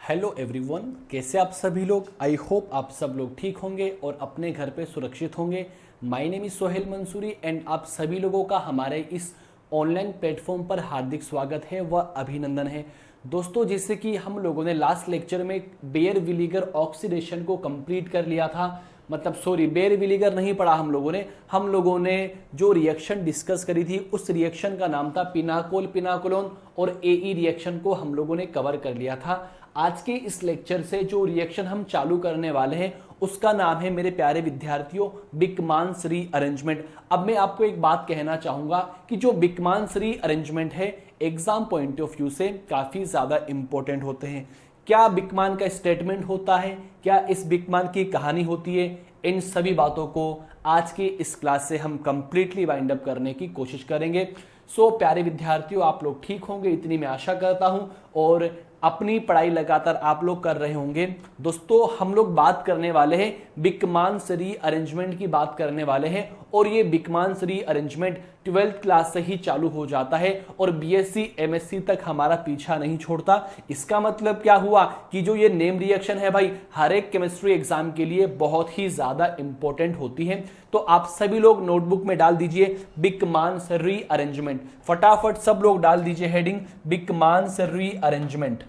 Hello everyone, कैसे आप सभी लोग। आई होप आप सब लोग ठीक होंगे और अपने घर पे सुरक्षित होंगे। My name is Sohail Mansuri and आप सभी लोगों का हमारे इस ऑनलाइन प्लेटफॉर्म पर हार्दिक स्वागत है व अभिनंदन है। दोस्तों, जैसे कि हम लोगों ने लास्ट लेक्चर में बेयर विलीगर ऑक्सीडेशन को कंप्लीट कर लिया था, मतलब सॉरी बेयर विलीगर नहीं पढ़ा हम लोगों ने जो रिएक्शन डिस्कस करी थी उस रिएक्शन का नाम था पिनाकोल पिनाकोलोन और एई रिएक्शन को हम लोगों ने कवर कर लिया था। आज के इस लेक्चर से जो रिएक्शन हम चालू करने वाले हैं उसका नाम है मेरे प्यारे विद्यार्थियों बिकमान्स रीअरेंजमेंट। अब मैं आपको एक बात कहना चाहूंगा कि जो बिकमान्स रीअरेंजमेंट है एग्जाम पॉइंट ऑफ व्यू से काफी ज्यादा इंपॉर्टेंट होते हैं। क्या बिकमान का स्टेटमेंट होता है, क्या इस बिकमान की कहानी होती है, इन सभी बातों को आज की इस क्लास से हम कंप्लीटली वाइंड अप करने की कोशिश करेंगे। सो प्यारे विद्यार्थियों, आप लोग ठीक होंगे इतनी मैं आशा करता हूं और अपनी पढ़ाई लगातार आप लोग कर रहे होंगे। दोस्तों, हम लोग बात करने वाले हैं बिकमान्स रीअरेंजमेंट की बात करने वाले हैं और ये बिकमान्स रीअरेंजमेंट 12th क्लास से ही चालू हो जाता है और बीएससी एमएससी तक हमारा पीछा नहीं छोड़ता। इसका मतलब क्या हुआ कि जो ये नेम रिएक्शन है भाई हर एक केमिस्ट्री एग्जाम के लिए बहुत ही ज्यादा इंपॉर्टेंट होती है। तो आप सभी लोग नोटबुक में डाल दीजिए बिकमान्स रीअरेंजमेंट, फटाफट सब लोग डाल दीजिए heading Beckmann's rearrangement,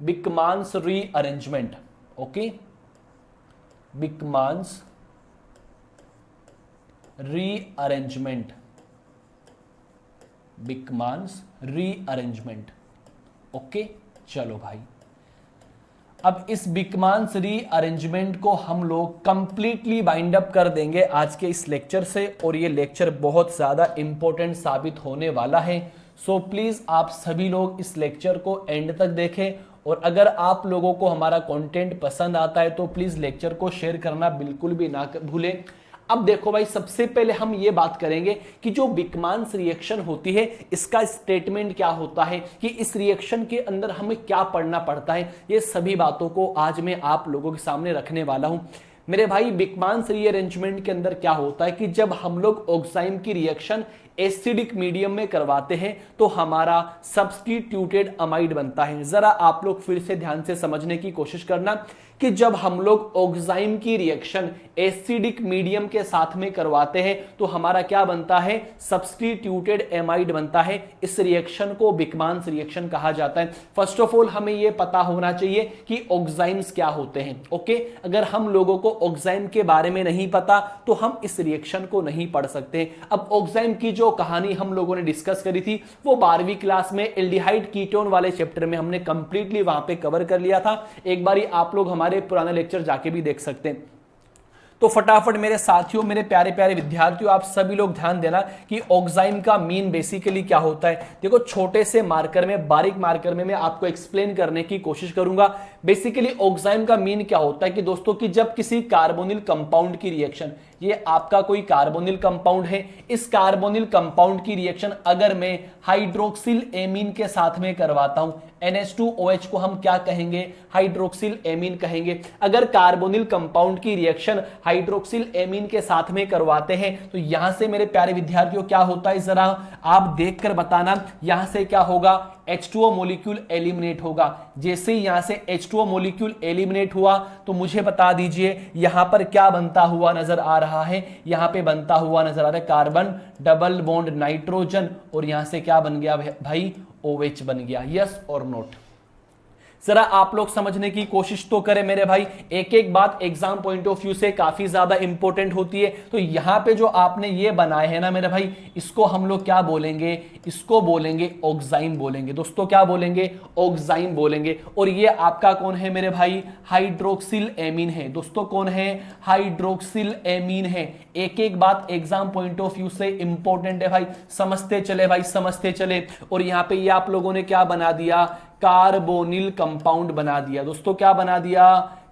Beckmann's rearrangement. Okay, Beckmann's rearrangement, Beckmann's rearrangement. Okay, चलो भाई, अब इस बिकमान्स रीअरेंजमेंट को हम लोग कंप्लीटली बाइंड अप कर देंगे आज के इस लेक्चर से और ये लेक्चर बहुत ज्यादा इंपॉर्टेंट साबित होने वाला है। सो प्लीज आप सभी लोग इस लेक्चर को एंड तक देखें और अगर आप लोगों को हमारा कंटेंट पसंद आता है तो प्लीज लेक्चर को शेयर करना बिल्कुल भी ना भूलें। अब देखो भाई, सबसे पहले हम ये बात करेंगे कि जो बिकमान्स रिएक्शन होती है इसका स्टेटमेंट क्या होता है, कि इस रिएक्शन के अंदर हमें क्या पढ़ना पड़ता है। ये सभी बातों को आज मैं आप लोगों के सामने रखने वाला हूं। मेरे भाई, बिकमान्स रीअरेंजमेंट के अंदर क्या होता है कि जब हम लोग ऑक्साइम की रिएक्शन एसिडिक मीडियम में करवाते हैं तो हमारा सब्स्टिट्यूटेड अमाइड बनता है। जरा आप लोग फिर से ध्यान से समझने की कोशिश करना कि जब हम लोग ऑक्साइम की रिएक्शन एसिडिक मीडियम के साथ में करवाते हैं तो हमारा क्या बनता है, सब्स्टिट्यूटेड एमाइड बनता है। इस रिएक्शन को बिकमान्स रिएक्शन कहा जाता है। फर्स्ट ऑफ ऑल हमें यह पता होना चाहिए कि ऑक्साइम्स क्या होते हैं। ओके, अगर हम लोगों को ऑक्साइम के बारे में नहीं पता तो हम इस रिएक्शन को नहीं पढ़ सकते। अब ऑक्साइम की जो कहानी हम लोगों ने डिस्कस करी थी वो 12वीं क्लास में एल्डिहाइड कीटोन वाले चैप्टर में हमने कंप्लीटली वहां पे कवर कर लिया था। एक बारी आप लोग हमारे पुराने लेक्चर जाके भी देख सकते हैं। तो फटाफट मेरे साथियों, मेरे प्यारे प्यारे विद्यार्थियों, आप सभी लोग ध्यान देना कि ऑक्साइम का मीन बेसिकली क्या होता है। देखो, छोटे से मार्कर में, बारीक मार्कर में मैं आपको एक्सप्लेन करने की कोशिश करूंगा। बेसिकली ऑक्साइम का मीन क्या होता है कि दोस्तों कि जब किसी कार्बोनिल कंपाउंड की रिएक्शन, ये आपका कोई कार्बोनिल कंपाउंड है, इस कार्बोनिल कंपाउंड की रिएक्शन अगर मैं हाइड्रोक्सिल एमीन के साथ में करवाता हूं, NH2OH को हम क्या कहेंगे, हाइड्रोक्सिल एमीन कहेंगे। अगर कार्बोनिल कंपाउंड की रिएक्शन हाइड्रोक्सिल एमीन के साथ में करवाते हैं तो यहां से मेरे प्यारे विद्यार्थियों क्या होता है, जरा आप देखकर बताना। यहां से क्या होगा, H2O मॉलिक्यूल एलिमिनेट होगा। जैसे ही यहां से H2O मॉलिक्यूल एलिमिनेट हुआ तो मुझे बता दीजिए यहां पर क्या बनता हुआ नजर आ रहा है। यहां पे बनता हुआ नजर आ रहा है कार्बन डबल बॉन्ड नाइट्रोजन और यहां से क्या बन गया भाई, OH बन गया। यस और नोट, जरा आप लोग समझने की कोशिश तो करें मेरे भाई। एक एक बात एग्जाम पॉइंट ऑफ व्यू से काफी ज्यादा इंपॉर्टेंट होती है। तो यहां पे जो आपने ये बनाए हैं ना मेरे भाई, इसको हम लोग क्या बोलेंगे, इसको बोलेंगे ऑक्साइम बोलेंगे। दोस्तों क्या बोलेंगे, ऑक्साइम बोलेंगे। और ये आपका कौन है मेरे भाई, हाइड्रोक्सिल एमीन है। दोस्तों कौन है, हाइड्रोक्सिल एमीन है। एक एक बात एग्जाम पॉइंट ऑफ व्यू से इंपॉर्टेंट है भाई, समझते चले भाई, समझते चले। और यहां पे ये आप लोगों ने क्या बना दिया, कार्बोनिल कंपाउंड बना दिया। दोस्तों क्या बना दिया,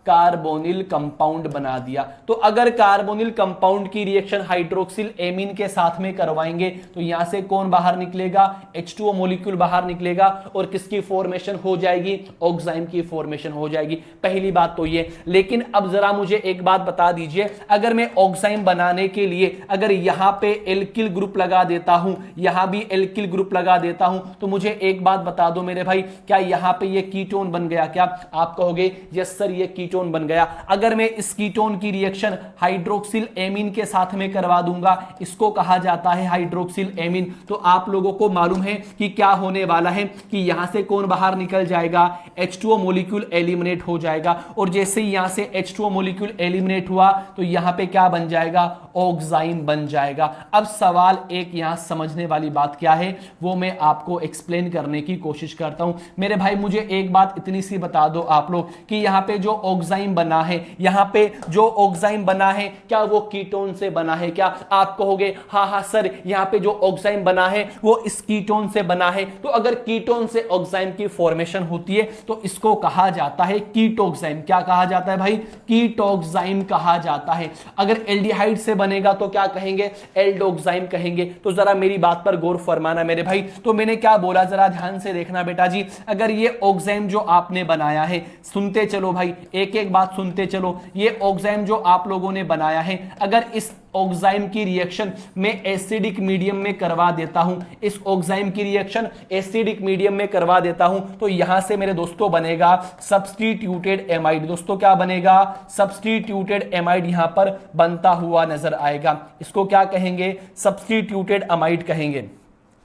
कार्बोनिल कंपाउंड बना दिया। तो अगर कार्बोनिल कंपाउंड की रिएक्शन हाइड्रोक्सिल एमीन के साथ में करवाएंगे तो यहां से कौन बाहर निकलेगा, H2O मॉलिक्यूल बाहर निकलेगा और किसकी फॉर्मेशन हो जाएगी, ऑक्साइम की फॉर्मेशन हो जाएगी। पहली बात तो ये। लेकिन अब जरा मुझे एक बात बता दीजिए, अगर मैं ऑक्साइम बनाने के लिए अगर यहां पे एल्किल ग्रुप लगा देता हूं, यहां भी एल्किल ग्रुप लगा देता हूं, तो मुझे एक बात बता दो मेरे भाई, क्या यहां पे ये कीटोन बन गया? क्या आप कहोगे यस सर ये कीटोन बन गया। अगर मैं इस कीटोन की रिएक्शन हाइड्रोक्सिल एमीन के साथ में करवा दूंगा, इसको कहा जाता है हाइड्रोक्सिल एमीन। तो आप लोगों को मालूम है कि क्या होने वाला है कि यहां से कौन बाहर निकल जाएगा, H2O मॉलिक्यूल एलिमिनेट हो जाएगा। और जैसे ही यहां से H2O मॉलिक्यूल एलिमिनेट हुआ तो यहां पे क्या बन जाएगा, ऑक्साइम बन जाएगा। अब सवाल एक यहां समझने वाली बात क्या है वो मैं आपको एक्सप्लेन करने की कोशिश करता हूं। मेरे भाई मुझे एक बात इतनी सी बता दो आप लोग कि यहां पे जो ऑक्साइम बना है, यहां पे जो ऑक्साइम बना है क्या वो कीटोन से बना है? क्या आप कहोगे हाँ हाँ सर यहां पे जो ऑक्साइम बना है वो इस कीटोन से बना है। तो अगर कीटोन से ऑक्साइम की फॉर्मेशन होती है तो इसको कहा जाता है कीटोक्साइम। क्या कहा जाता है भाई, कीटोक्साइम कहा जाता है। अगर एल्डिहाइड से बनेगा तो क्या कहेंगे, एल्डोक्साइम कहेंगे। तो जरा मेरी बात पर गौर फरमाना मेरे भाई। तो मैंने क्या बोला जरा ध्यान से देखना बेटा जी। अगर ये ऑक्साइम जो आपने बनाया है, सुनते चलो भाई, एक एक बात सुनते चलो। ये ऑक्साइम जो आप लोगों ने बनाया है, अगर इस ऑक्साइम की रिएक्शन में एसिडिक मीडियम में करवा देता हूं, इस ऑक्साइम की रिएक्शन एसिडिक मीडियम में करवा देता हूं, तो यहां से मेरे दोस्तों बनेगा सब्स्टिट्यूटेड एमाइड। दोस्तों क्या बनेगा, सब्स्टिट्यूटेड एमाइड यहां पर बनता हुआ नजर आएगा। इसको क्या कहेंगे, सब्स्टिट्यूटेड अमाइड कहेंगे।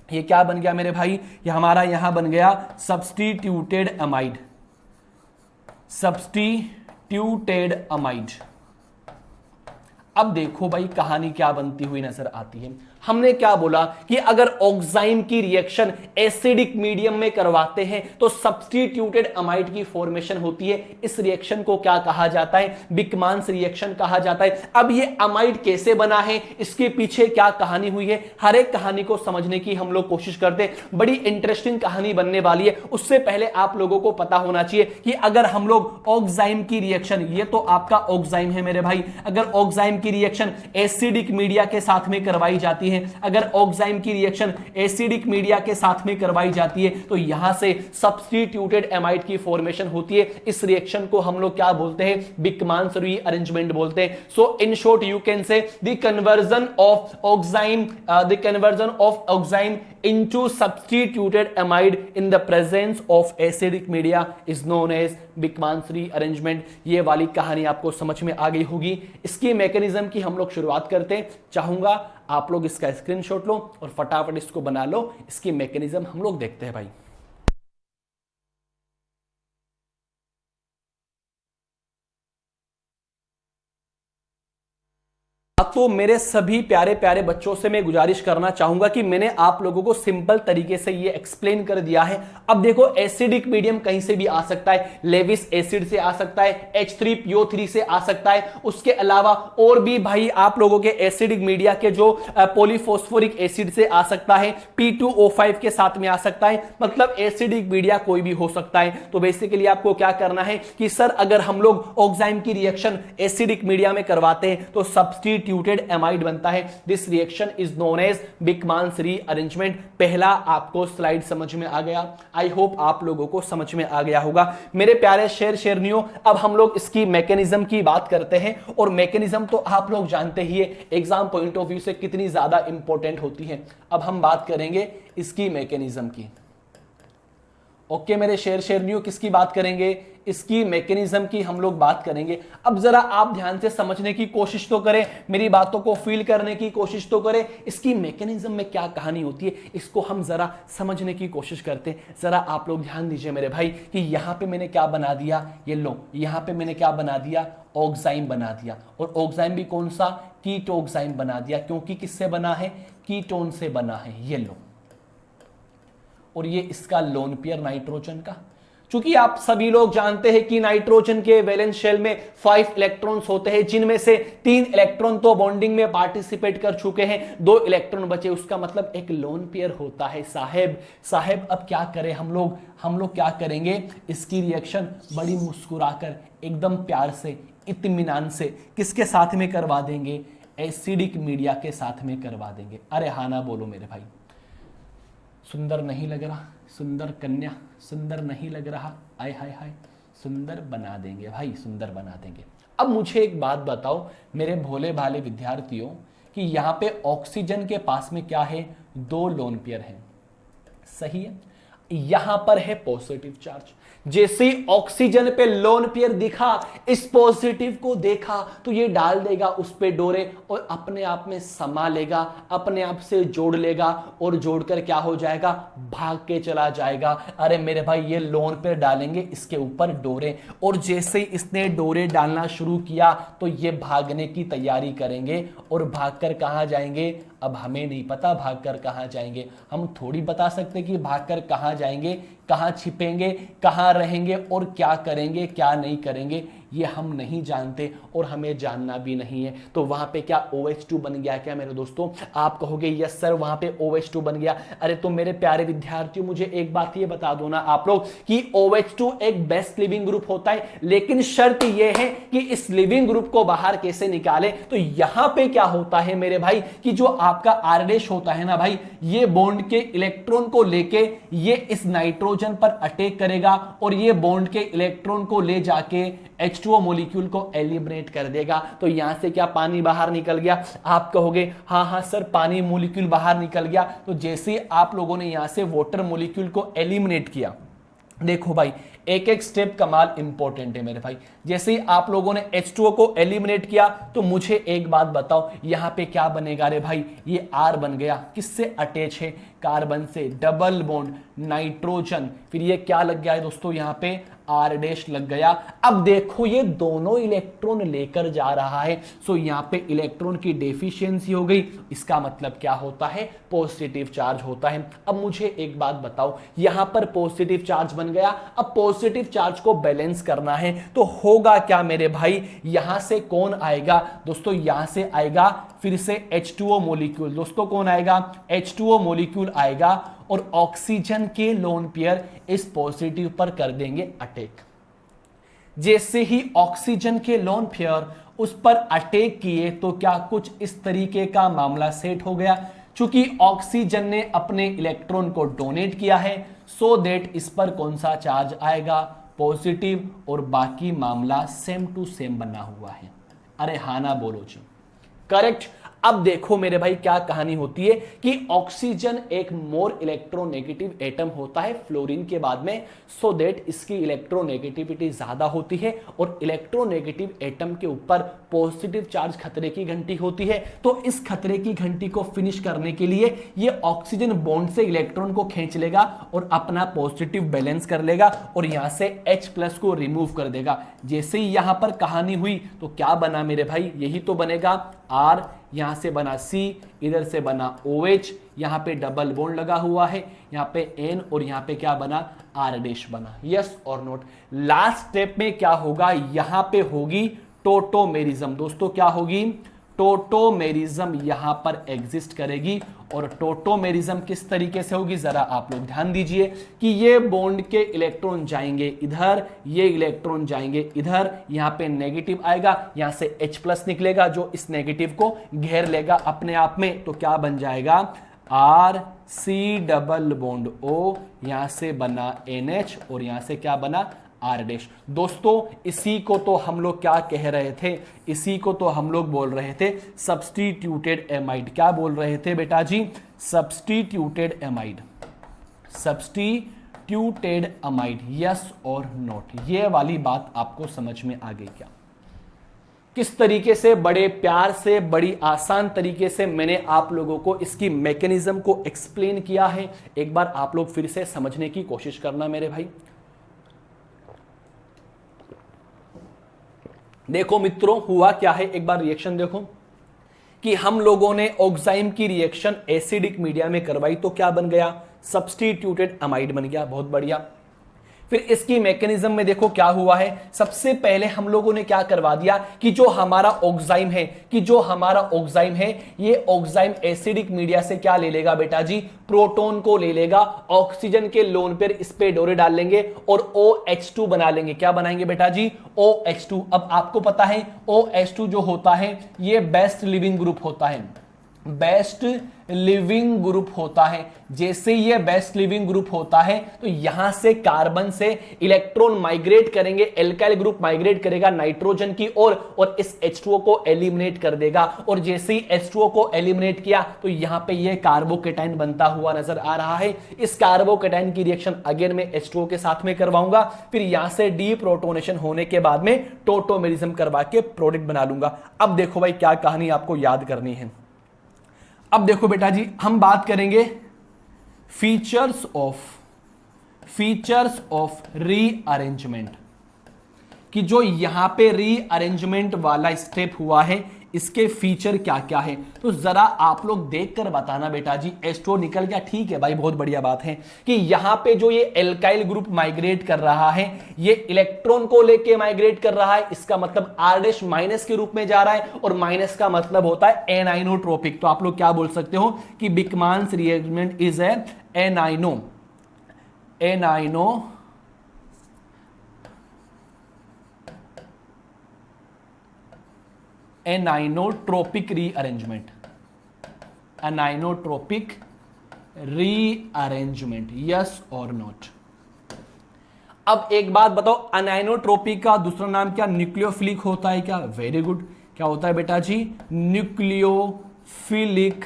ये क्या बन गया मेरे भाई, ये हमारा यहां बन गया सब्स्टिट्यूटेड अमाइड, सब्स्टिट्यूटेड अमाइड। अब देखो भाई कहानी क्या बनती हुई नजर आती है। हमने क्या बोला कि अगर ऑक्साइम की रिएक्शन एसिडिक मीडियम में करवाते हैं तो सब्स्टिट्यूटेड अमाइड की फॉर्मेशन होती है। इस रिएक्शन को क्या कहा जाता है, बिकमांस रिएक्शन कहा जाता है। अब ये अमाइड कैसे बना है, इसके पीछे क्या कहानी हुई है, हर एक कहानी को समझने की हम लोग कोशिश करते हैं। बड़ी इंटरेस्टिंग कहानी बनने वाली है। उससे पहले आप लोगों को पता होना चाहिए कि अगर हम लोग ऑक्साइम की रिएक्शन, ये तो आपका ऑक्साइम है मेरे भाई, अगर ऑक्साइम की रिएक्शन एसिडिक मीडिया के साथ में करवाई जाती है, अगर ऑक्साइम की रिएक्शन एसिडिक मीडिया के साथ में करवाई जाती है तो यहां से सब्स्टिट्यूटेड एमाइड की फॉर्मेशन होती है। इस रिएक्शन को हम लोग क्या बोलते हैं, बिकमांस रीअरेंजमेंट बोलते हैं। So in short you can say the conversion of oxime into substituted amide in the presence of acidic media is known as Beckmann's rearrangement। ये वाली कहानी आपको समझ में आ गई होगी। इसकी मैकेनिज्म की हम लोग शुरुआत करते हैं। चाहूंगा आप लोग इसका स्क्रीनशॉट लो और फटाफट इसको बना लो। इसकी मैकेनिज्म हम लोग देखते हैं भाई। तो मेरे सभी प्यारे प्यारे बच्चों से मैं गुजारिश करना चाहूंगा कि मैंने आप लोगों को सिंपल तरीके से ये एक्सप्लेन कर दिया है। अब देखो एसिडिक मीडियम कहीं से भी आ सकता है, लेविस एसिड से आ सकता है, H3PO3 से आ सकता है। उसके अलावा और भी भाई आप लोगों के एसिडिक मीडिया के जो पॉलीफॉस्फोरिक एसिड से आ सकता है, P2O5 के साथ में आ सकता है। मतलब एसिडिक मीडिया कोई भी हो सकता है। तो बेसिकली आपको क्या करना है कि सर अगर हम लोग ऑक्साइम की रिएक्शन एसिडिक मीडिया में करवाते हैं तो सब्स्टिट्यूटेड एमाइड बनता है। This reaction is known as Beckmann's rearrangement. पहला आपको स्लाइड समझ में आ गया। आई होप आप लोगों को समझ में आ गया होगा। मेरे प्यारे शेरनियों, अब हम लोग इसकी मैकेनिज्म की बात करते हैं। और मैकेनिज्म तो आप लोग जानते ही है एग्जाम पॉइंट ऑफ व्यू से कितनी ज्यादा इंपॉर्टेंट होती है। अब हम बात करेंगे इसकी मैकेनिज्म की। ओके मेरे शेरनियों, किसकी बात करेंगे, इसकी मैकेनिज्म की हम लोग बात करेंगे। अब जरा आप ध्यान से समझने की कोशिश तो करें, मेरी बातों को फील करने की कोशिश तो करें। इसकी मैकेनिज्म में क्या कहानी होती है इसको हम जरा समझने की कोशिश करते हैं। जरा आप लोग ध्यान दीजिए मेरे भाई कि यहां पे मैंने क्या बना दिया, ये लो, यहां पे मैंने क्या बना दिया, ऑक्साइम बना दिया। और ऑक्साइम भी कौन सा, कीटोक्साइम बना दिया, क्योंकि किससे बना है, कीटोन से बना है। ये लो, और ये इसका लोन पेयर नाइट्रोजन का। क्योंकि आप सभी लोग जानते हैं कि नाइट्रोजन के वैलेंस शेल में 5 इलेक्ट्रॉन्स होते हैं, जिनमें से 3 इलेक्ट्रॉन तो बॉन्डिंग में पार्टिसिपेट कर चुके हैं, 2 इलेक्ट्रॉन बचे, उसका मतलब एक लोन पेयर होता है। साहेब अब क्या करें हम लोग क्या करेंगे, इसकी रिएक्शन बड़ी मुस्कुराकर एकदम प्यार से इत्मीनान से किसके साथ में करवा देंगे, एसिडिक मीडिया के साथ में करवा देंगे। अरे हाँ ना बोलो मेरे भाई, सुंदर नहीं लग रहा, सुंदर कन्या सुंदर नहीं लग रहा, आय हाय हाय, सुंदर बना देंगे भाई, सुंदर बना देंगे। अब मुझे एक बात बताओ मेरे भोले भाले विद्यार्थियों कि यहां पे ऑक्सीजन के पास में क्या है, 2 लोन पेयर है, सही है। यहां पर है पॉजिटिव चार्ज, जैसे ही ऑक्सीजन पे लोन पेयर दिखा, इस पॉजिटिव को देखा तो ये डाल देगा उस पे डोरे और अपने आप में समा लेगा, अपने आप से जोड़ लेगा और जोड़कर क्या हो जाएगा, भाग के चला जाएगा। अरे मेरे भाई ये लोन पेयर डालेंगे इसके ऊपर डोरे, और जैसे ही इसने डोरे डालना शुरू किया तो ये भागने की तैयारी करेंगे और भागकर कहां जाएंगे, अब हमें नहीं पता भागकर कहां जाएंगे, हम थोड़ी बता सकते कि भागकर कहां जाएंगे, कहां छिपेंगे, कहां रहेंगे और क्या करेंगे क्या नहीं करेंगे, ये हम नहीं जानते और हमें जानना भी नहीं है। तो वहां पे क्या OH2 बन गया क्या मेरे दोस्तों? आप कहोगे यस सर वहां पे OH2 बन गया। अरे तो मेरे प्यारे विद्यार्थियों मुझे एक बात ये बता दो ना आप लोग कि OH2 एक बेस्ट लिविंग ग्रुप होता है, लेकिन शर्त ये है कि इस लिविंग ग्रुप को बाहर कैसे निकाले। तो यहां पे क्या होता है मेरे भाई कि जो आपका R- होता है ना भाई, ये बॉन्ड के इलेक्ट्रॉन को लेके ये इस नाइट्रोजन पर अटैक करेगा और ये बॉन्ड के इलेक्ट्रॉन को ले जाके H2O मॉलिक्यूल को एलिमिनेट कर देगा। तो यहां से क्या पानी बाहर निकल गया? आप कहोगे हाँ सर पानी मॉलिक्यूल बाहर निकल गया। तो जैसे आप लोगों ने यहां से वाटर मॉलिक्यूल को एलिमिनेट किया, देखो भाई एक एक स्टेप कमाल इंपॉर्टेंट है मेरे भाई। जैसे ही आप लोगों ने H2O को एलिमिनेट किया तो मुझे एक बात बताओ यहां पे क्या बनेगा रे भाई, ये R बन गया, किससे अटैच है, कार्बन से, डबल बॉन्ड नाइट्रोजन, फिर ये क्या लग गया है दोस्तों यहां पे R- लग गया। अब देखो ये दोनों इलेक्ट्रॉन लेकर जा रहा है, सो यहां पे इलेक्ट्रॉन की डेफिशिएंसी हो गई, इसका मतलब क्या होता है, पॉजिटिव चार्ज होता है। अब मुझे एक बात बताओ यहां पर पॉजिटिव चार्ज बन गया, अब पॉजिटिव चार्ज को बैलेंस करना है तो होगा क्या मेरे भाई, यहां से कौन आएगा दोस्तों, यहां से आएगा फिर से H2O मॉलिक्यूल। दोस्तों कौन आएगा, H2O मॉलिक्यूल आएगा और ऑक्सीजन के लोन पेयर इस पॉजिटिव पर कर देंगे अटैक। जैसे ही ऑक्सीजन के लोन पेयर उस पर अटैक किए तो क्या कुछ इस तरीके का मामला सेट हो गया, चूंकि ऑक्सीजन ने अपने इलेक्ट्रॉन को डोनेट किया है, सो दैट इस पर कौन सा चार्ज आएगा, पॉजिटिव, और बाकी मामला सेम टू सेम बना हुआ है। अरे हाँ ना बोलो जी, करेक्ट। अब देखो मेरे भाई क्या कहानी होती है कि ऑक्सीजन एक मोर इलेक्ट्रोनेगेटिव एटम होता है फ्लोरीन के बाद में, सो दैट इसकी इलेक्ट्रोनेगेटिविटी ज्यादा होती है और इलेक्ट्रोनेगेटिव एटम के ऊपर पॉजिटिव चार्ज खतरे की घंटी होती है। तो इस खतरे की घंटी को फिनिश करने के लिए ये ऑक्सीजन बॉन्ड से इलेक्ट्रॉन को खींच लेगा और अपना पॉजिटिव बैलेंस कर लेगा और यहां से H+ को रिमूव कर देगा। जैसे ही यहां पर कहानी हुई तो क्या बना मेरे भाई, यही तो बनेगा R, यहां से बना C, इधर से बना OH, यहां पे डबल बॉन्ड लगा हुआ है, यहां पे N और यहां पे क्या बना, R- बना। यस और नोट। लास्ट स्टेप में क्या होगा, यहां पे होगी टोटोमेरिज्म। दोस्तों क्या होगी, टोटोमेरिज्म यहां पर एग्जिस्ट करेगी। और टोटोमेरिज्म किस तरीके से होगी, जरा आप लोग ध्यान दीजिए कि ये बॉन्ड के इलेक्ट्रॉन जाएंगे इधर, ये इलेक्ट्रॉन जाएंगे इधर, यहां पे नेगेटिव आएगा, यहां से H+ निकलेगा जो इस नेगेटिव को घेर लेगा अपने आप में। तो क्या बन जाएगा, RC डबल बॉन्ड O, यहां से बना NH और यहां से क्या बना R-। दोस्तों इसी को तो हम लोग क्या कह रहे थे, इसी को तो हम लोग बोल रहे थे सब्स्टिट्यूटेड एमाइड। क्या बोल रहे थे बेटा जी, substituted amide, substituted amide. Yes और नोट, ये वाली बात आपको समझ में आ गई क्या, किस तरीके से बड़े प्यार से बड़ी आसान तरीके से मैंने आप लोगों को इसकी मैकेनिज्म को एक्सप्लेन किया है। एक बार आप लोग फिर से समझने की कोशिश करना मेरे भाई। देखो मित्रों हुआ क्या है, एक बार रिएक्शन देखो कि हम लोगों ने ऑक्साइम की रिएक्शन एसिडिक मीडिया में करवाई तो क्या बन गया, सब्स्टिट्यूटेड अमाइड बन गया। बहुत बढ़िया। फिर इसकी मैकेनिज्म में देखो क्या हुआ है। सबसे पहले हम लोगों ने क्या करवा दिया कि जो हमारा ऑक्साइम है, ये ऑक्साइम एसिडिक मीडिया से क्या ले लेगा बेटा जी, प्रोटॉन को ले लेगा, ऑक्सीजन के लोन पर इस पे डोरे डाल लेंगे और OH2 बना लेंगे। क्या बनाएंगे बेटा जी, OH2। अब आपको पता है OH2 जो होता है ये बेस्ट लिविंग ग्रुप होता है, बेस्ट लिविंग ग्रुप होता है। जैसे ये बेस्ट लिविंग ग्रुप होता है तो यहां से कार्बन से इलेक्ट्रॉन माइग्रेट करेंगे, एल्काइल ग्रुप माइग्रेट करेगा नाइट्रोजन की ओर और इस H2O को एलिमिनेट कर देगा। और जैसे ही H2O को एलिमिनेट किया तो यहां पे ये कार्बोकेटाइन बनता हुआ नजर आ रहा है। इस कार्बोकेटाइन की रिएक्शन अगेन मैं H2O के साथ में करवाऊंगा, फिर यहां से डीप्रोटोनेशन होने के बाद में टोटोमेरिज्म करवा के प्रोडक्ट बना लूंगा। अब देखो भाई क्या कहानी आपको याद करनी है। अब देखो बेटा जी हम बात करेंगे फीचर्स ऑफ रीअरेंजमेंट कि जो यहां पे रीअरेंजमेंट वाला स्टेप हुआ है इसके फीचर क्या क्या है। तो जरा आप लोग देखकर बताना बेटा जी। H2O निकल गया, ठीक है भाई, बहुत बढ़िया बात है कि यहां पे जो ये एल्काइल ग्रुप माइग्रेट कर रहा है ये इलेक्ट्रॉन को लेके माइग्रेट कर रहा है, इसका मतलब R- माइनस के रूप में जा रहा है और माइनस का मतलब होता है एनाइनोट्रोपिक। तो आप लोग क्या बोल सकते हो कि बिकमान्स रिएरेंजमेंट इज एनाइनोट्रोपिक रीअरेंजमेंट, यस और नॉट। अब एक बात बताओ, अनाइनोट्रोपिक का दूसरा नाम क्या, न्यूक्लियोफिलिक होता है क्या? Very good. क्या होता है बेटा जी, न्यूक्लियोफिलिक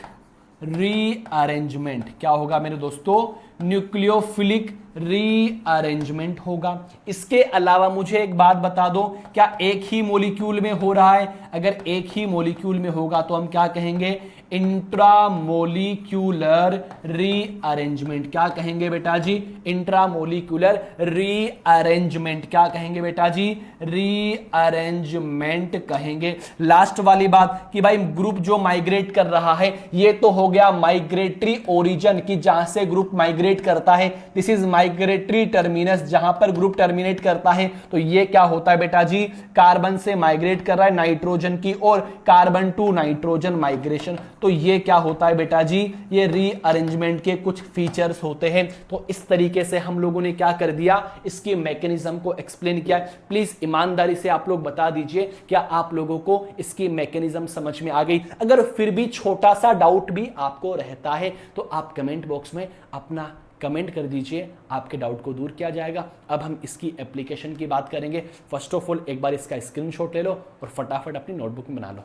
रीअरेंजमेंट। क्या होगा मेरे दोस्तों, न्यूक्लियोफिलिक रीअरेंजमेंट होगा। इसके अलावा मुझे एक बात बता दो, क्या एक ही मॉलिक्यूल में हो रहा है? अगर एक ही मॉलिक्यूल में होगा तो हम क्या कहेंगे, इंट्रामोलिक्यूलर रीअरेंजमेंट। क्या कहेंगे बेटा जी, इंट्रामोलिक्यूलर रीअरेंजमेंट। क्या कहेंगे बेटा जी, रीअरेंजमेंट कहेंगे। लास्ट वाली बात कि भाई ग्रुप जो माइग्रेट कर रहा है ये तो हो गया माइग्रेटरी ओरिजिन की जहां से ग्रुप माइग्रेट करता है, दिस इज माइग्रेटरी टर्मिनस, जहां पर ग्रुप टर्मिनेट करता है। तो ये क्या होता है बेटा जी, कार्बन से माइग्रेट कर रहा है नाइट्रोजन की और कार्बन टू नाइट्रोजन माइग्रेशन। तो ये क्या होता है बेटा जी, ये रीअरेंजमेंट के कुछ फीचर्स होते हैं। तो इस तरीके से हम लोगों ने क्या कर दिया, इसकी मैकेनिज्म को एक्सप्लेन किया। प्लीज ईमानदारी से आप लोग बता दीजिए क्या आप लोगों को इसकी मैकेनिज्म समझ में आ गई। अगर फिर भी छोटा सा डाउट भी आपको रहता है तो आप कमेंट बॉक्स में अपना कमेंट कर दीजिए, आपके डाउट को दूर किया जाएगा। अब हम इसकी एप्लीकेशन की बात करेंगे। फर्स्ट ऑफ ऑल एक बार इसका स्क्रीनशॉट ले लो और फटाफट अपनी नोटबुक में बना लो।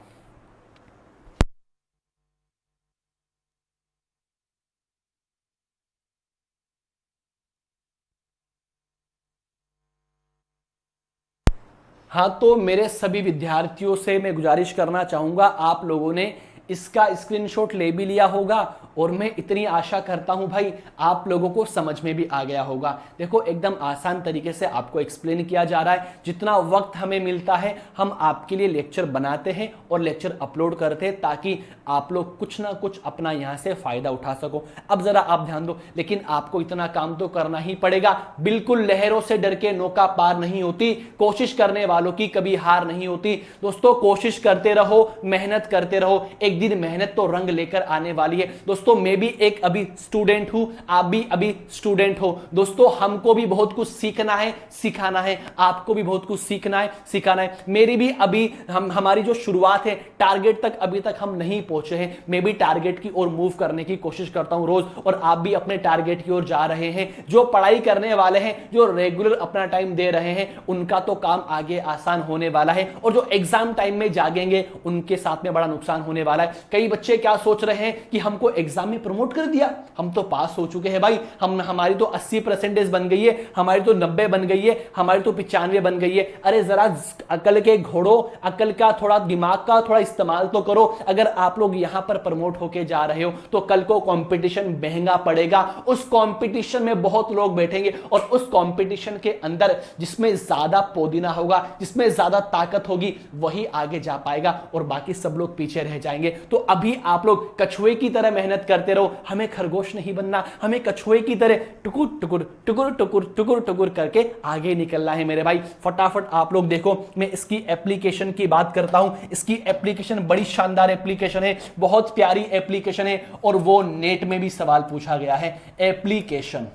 हाँ, तो मेरे सभी विद्यार्थियों से मैं गुजारिश करना चाहूंगा, आप लोगों ने इसका स्क्रीनशॉट ले भी लिया होगा और मैं इतनी आशा करता हूं भाई आप लोगों को समझ में भी आ गया होगा। देखो एकदम आसान तरीके से आपको एक्सप्लेन किया जा रहा है। जितना वक्त हमें मिलता है हम आपके लिए लेक्चर बनाते हैं और लेक्चर अपलोड करते हैं ताकि आप लोग कुछ ना कुछ अपना यहां से फायदा उठा सको। अब जरा आप ध्यान दो, लेकिन आपको इतना काम तो करना ही पड़ेगा। बिल्कुल लहरों से डर के नौका पार नहीं होती, कोशिश करने वालों की कभी हार नहीं होती। दोस्तों कोशिश करते रहो, मेहनत करते रहो, एक दिन मेहनत तो रंग लेकर आने वाली है। दोस्तों मैं भी एक अभी स्टूडेंट हूं, आप भी अभी स्टूडेंट हो। दोस्तों हमको भी बहुत कुछ सीखना है, सिखाना है, आपको भी बहुत कुछ सीखना है, सिखाना है। मेरी भी अभी हमारी जो शुरुआत है, टारगेट तक अभी तक हम नहीं पहुंचे हैं। मैं भी टारगेट की ओर मूव करने की कोशिश करता हूं रोज, और आप भी अपने टारगेट की ओर जा रहे हैं। जो पढ़ाई करने वाले हैं, जो रेगुलर अपना टाइम दे रहे हैं, उनका तो काम आगे आसान होने वाला है, और जो एग्जाम टाइम में जागेंगे उनके साथ में बड़ा नुकसान होने वाला है। कई बच्चे क्या सोच रहे हैं कि हमको एग्जाम में प्रमोट कर दिया, हम तो पास हो चुके हैं भाई, हमारी तो 80% बन गई है, हमारी तो 90 बन गई है, हमारी तो 95 बन गई है। अरे जरा अकल के घोड़ों, अकल का थोड़ा, दिमाग का थोड़ा इस्तेमाल तो करो। अगर आप लोग यहां पर प्रमोट होके जा रहे हो तो कल को कंपटीशन महंगा पड़ेगा। उस कंपटीशन में बहुत लोग बैठेंगे और उस कंपटीशन के अंदर जिसमें ज्यादा पुदीना होगा, जिसमें ज्यादा ताकत होगी, वही आगे जा पाएगा और बाकी सब लोग पीछे रह जाएंगे। तो अभी आप लोग कछुए की तरह मेहनत करते रहो, हमें खरगोश नहीं बनना, हमें कछुए की तरह टुकुर टुकुर टुकुर टुकुर टुकुर टुकुर करके आगे निकलना है मेरे भाई। फटाफट आप लोग देखो, मैं इसकी एप्लीकेशन की बात करता हूं। इसकी एप्लीकेशन बड़ी शानदार एप्लीकेशन है, बहुत प्यारी एप्लीकेशन है, और वो नेट में भी सवाल पूछा गया है। एप्लीकेशन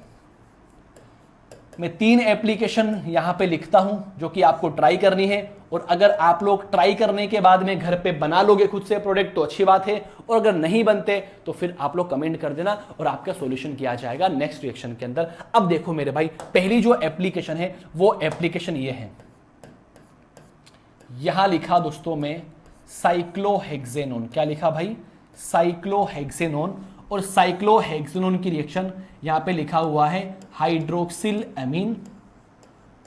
मैं 3 एप्लीकेशन यहां पे लिखता हूं जो कि आपको ट्राई करनी है, और अगर आप लोग ट्राई करने के बाद में घर पे बना लोगे खुद से प्रोडक्ट तो अच्छी बात है, और अगर नहीं बनते तो फिर आप लोग कमेंट कर देना और आपका सॉल्यूशन किया जाएगा नेक्स्ट रिएक्शन के अंदर। अब देखो मेरे भाई, पहली जो एप्लीकेशन है वो एप्लीकेशन ये है, यहां लिखा दोस्तों में साइक्लोहेक्सेनोन। क्या लिखा भाई? साइक्लोहेक्सेनोन। और साइक्लोहेक्सेनोन की रिएक्शन यहां पे लिखा हुआ है हाइड्रोक्सिल एमीन,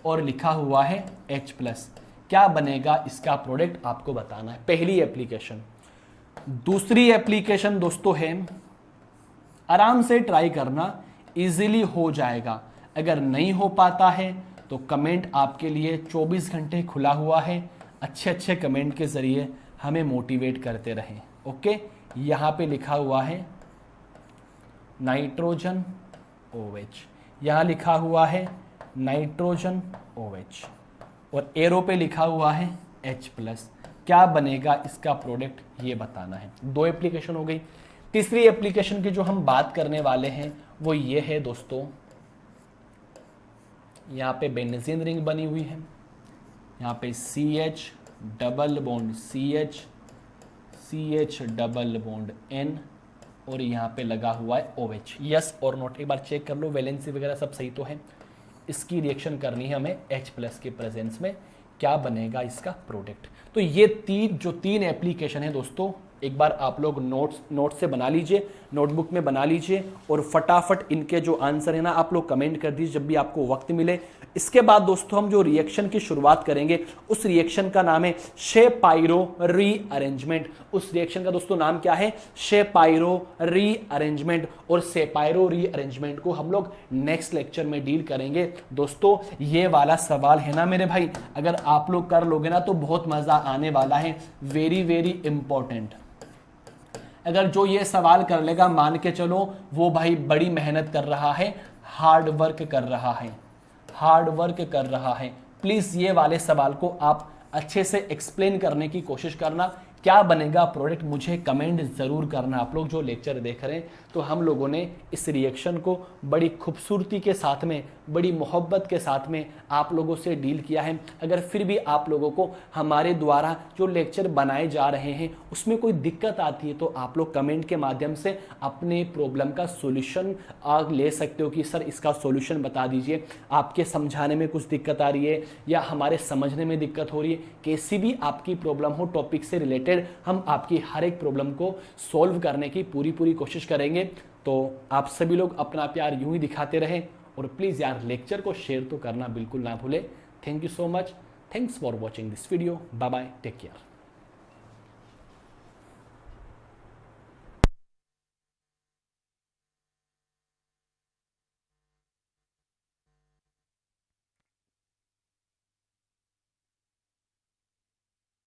और लिखा हुआ है H+। क्या बनेगा इसका प्रोडक्ट आपको बताना है, पहली एप्लीकेशन। दूसरी एप्लीकेशन दोस्तों है, आराम से ट्राई करना, इजीली हो जाएगा। अगर नहीं हो पाता है तो कमेंट आपके लिए 24 घंटे खुला हुआ है, अच्छे अच्छे कमेंट के जरिए हमें मोटिवेट करते रहें। ओके, यहां पे लिखा हुआ है नाइट्रोजन OH, यहां लिखा हुआ है नाइट्रोजन OH, और एरो पे लिखा हुआ है H+। क्या बनेगा इसका प्रोडक्ट, ये बताना है। 2 एप्लीकेशन हो गई। तीसरी एप्लीकेशन की जो हम बात करने वाले हैं वो ये है दोस्तों, यहां पे बेंजीन रिंग बनी हुई है, यहाँ पे CH double bond CH, CH double bond N, और यहाँ पे लगा हुआ है OH। यस और नॉट एक बार चेक कर लो, वैलेंसी वगैरह सब सही तो है। इसकी रिएक्शन करनी है हमें H+ के प्रेजेंस में। क्या बनेगा इसका प्रोडक्ट? तो ये जो तीन एप्लीकेशन है दोस्तों, एक बार आप लोग नोट्स से बना लीजिए, नोटबुक में बना लीजिए, और फटाफट इनके जो आंसर है ना आप लोग कमेंट कर दीजिए जब भी आपको वक्त मिले। इसके बाद दोस्तों हम जो रिएक्शन की शुरुआत करेंगे उस रिएक्शन का नाम है शेपाइरो रीअरेंजमेंट। उस रिएक्शन का दोस्तों नाम क्या है? शेपाइरो रीअरेंजमेंट। और शेपाइरो रीअरेंजमेंट को हम लोग नेक्स्ट लेक्चर में डील करेंगे। दोस्तों ये वाला सवाल है ना मेरे भाई, अगर आप लोग कर लोगे ना तो बहुत मजा आने वाला है, वेरी वेरी इंपॉर्टेंट। अगर जो ये सवाल कर लेगा, मान के चलो वो भाई बड़ी मेहनत कर रहा है, हार्ड वर्क कर रहा है, हार्ड वर्क कर रहा है। प्लीज ये वाले सवाल को आप अच्छे से एक्सप्लेन करने की कोशिश करना। क्या बनेगा प्रोडक्ट मुझे कमेंट जरूर करना। आप लोग जो लेक्चर देख रहे हैं तो हम लोगों ने इस रिएक्शन को बड़ी खूबसूरती के साथ में, बड़ी मोहब्बत के साथ में आप लोगों से डील किया है। अगर फिर भी आप लोगों को हमारे द्वारा जो लेक्चर बनाए जा रहे हैं उसमें कोई दिक्कत आती है तो आप लोग कमेंट के माध्यम से अपने प्रॉब्लम का सोल्यूशन ले सकते हो कि सर इसका सोल्यूशन बता दीजिए, आपके समझाने में कुछ दिक्कत आ रही है या हमारे समझने में दिक्कत हो रही है, कैसी भी आपकी प्रॉब्लम हो टॉपिक से रिलेटेड, हम आपकी हर एक प्रॉब्लम को सॉल्व करने की पूरी कोशिश करेंगे। तो आप सभी लोग अपना प्यार यूं ही दिखाते रहें, और प्लीज यार लेक्चर को शेयर तो करना बिल्कुल ना भूले। Thank you so much, thanks for watching this video, bye bye, take care.